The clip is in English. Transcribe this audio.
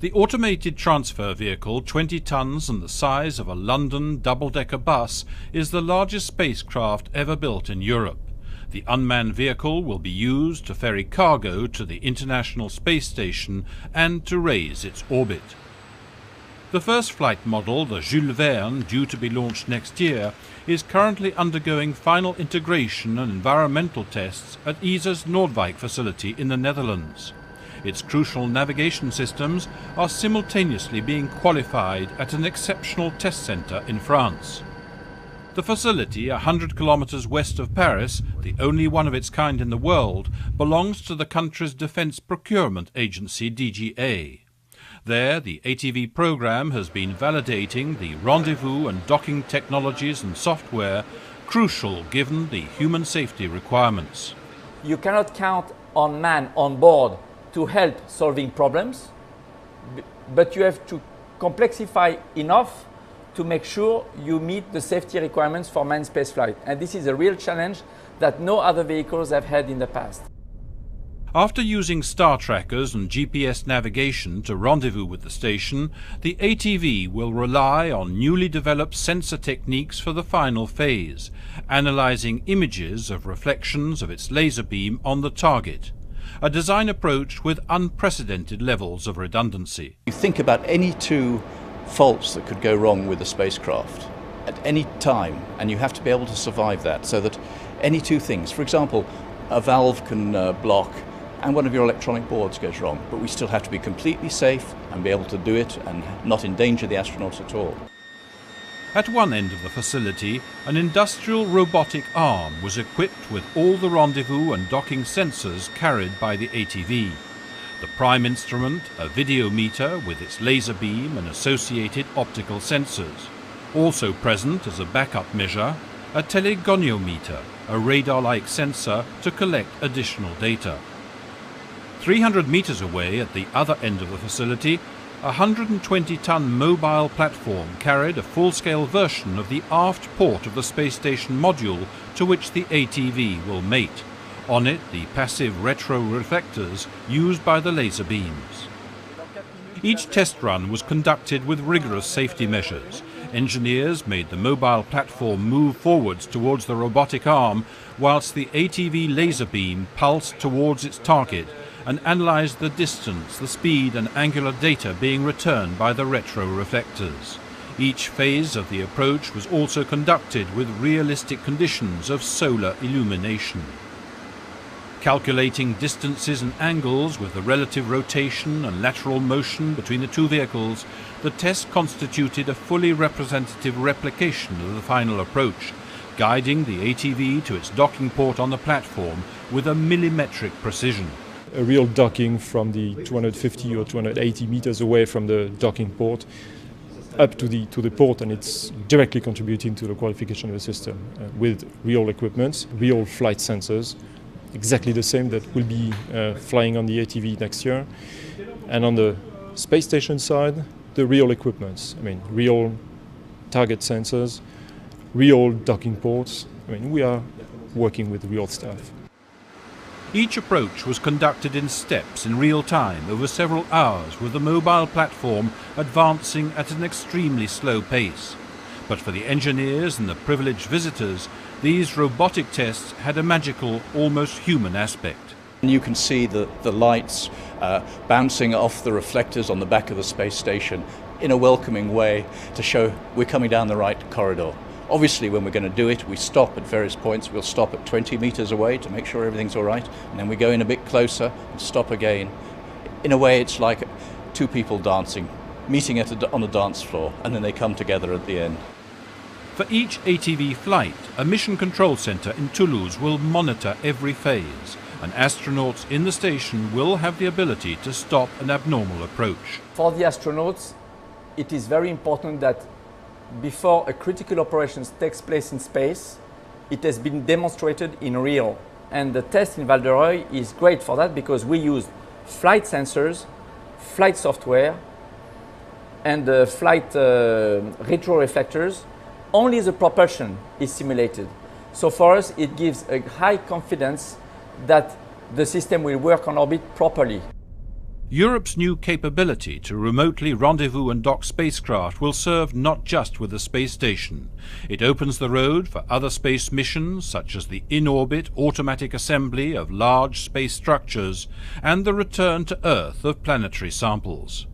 The automated transfer vehicle, 20 tons and the size of a London double-decker bus, is the largest spacecraft ever built in Europe. The unmanned vehicle will be used to ferry cargo to the International Space Station and to raise its orbit. The first flight model, the Jules Verne, due to be launched next year, is currently undergoing final integration and environmental tests at ESA's Noordwijk facility in the Netherlands. Its crucial navigation systems are simultaneously being qualified at an exceptional test centre in France. The facility, 100 kilometres west of Paris, the only one of its kind in the world, belongs to the country's defence procurement agency DGA. There, the ATV programme has been validating the rendezvous and docking technologies and software crucial given the human safety requirements. You cannot count on man on board to help solving problems, but you have to complexify enough to make sure you meet the safety requirements for manned spaceflight. And this is a real challenge that no other vehicles have had in the past. After using star trackers and GPS navigation to rendezvous with the station, the ATV will rely on newly developed sensor techniques for the final phase, analysing images of reflections of its laser beam on the target. A design approach with unprecedented levels of redundancy. You think about any two faults that could go wrong with a spacecraft at any time, and you have to be able to survive that, so that any two things, for example, a valve can block and one of your electronic boards goes wrong, but we still have to be completely safe and be able to do it and not endanger the astronauts at all. At one end of the facility, an industrial robotic arm was equipped with all the rendezvous and docking sensors carried by the ATV. The prime instrument, a video meter with its laser beam and associated optical sensors. Also present as a backup measure, a telegoniometer, a radar-like sensor to collect additional data. 300 meters away at the other end of the facility, a 120-ton mobile platform carried a full-scale version of the aft port of the space station module to which the ATV will mate. On it, the passive retroreflectors used by the laser beams. Each test run was conducted with rigorous safety measures. Engineers made the mobile platform move forwards towards the robotic arm, whilst the ATV laser beam pulsed towards its target and analysed the distance, the speed and angular data being returned by the retroreflectors. Each phase of the approach was also conducted with realistic conditions of solar illumination. Calculating distances and angles with the relative rotation and lateral motion between the two vehicles, the test constituted a fully representative replication of the final approach, guiding the ATV to its docking port on the platform with a millimetric precision. A real docking from the 250 or 280 meters away from the docking port up to the port, and it's directly contributing to the qualification of the system with real equipment, real flight sensors, exactly the same that will be flying on the ATV next year. And on the space station side, the real equipment, real target sensors, real docking ports. We are working with real stuff. Each approach was conducted in steps in real time over several hours, with the mobile platform advancing at an extremely slow pace. But for the engineers and the privileged visitors, these robotic tests had a magical, almost human aspect. You can see the lights bouncing off the reflectors on the back of the space station in a welcoming way to show we're coming down the right corridor. Obviously, when we're going to do it, we stop at various points. We'll stop at 20 meters away to make sure everything's all right, and then we go in a bit closer and stop again. In a way, it's like two people dancing, meeting on a dance floor, and then they come together at the end. For each ATV flight, a mission control center in Toulouse will monitor every phase, and astronauts in the station will have the ability to stop an abnormal approach. For the astronauts, it is very important that before a critical operation takes place in space, it has been demonstrated in real. And the test in Val d'Oreuil is great for that, because we use flight sensors, flight software, and flight retroreflectors. Only the propulsion is simulated. So for us, it gives a high confidence that the system will work on orbit properly. Europe's new capability to remotely rendezvous and dock spacecraft will serve not just with the space station. It opens the road for other space missions such as the in-orbit automatic assembly of large space structures and the return to Earth of planetary samples.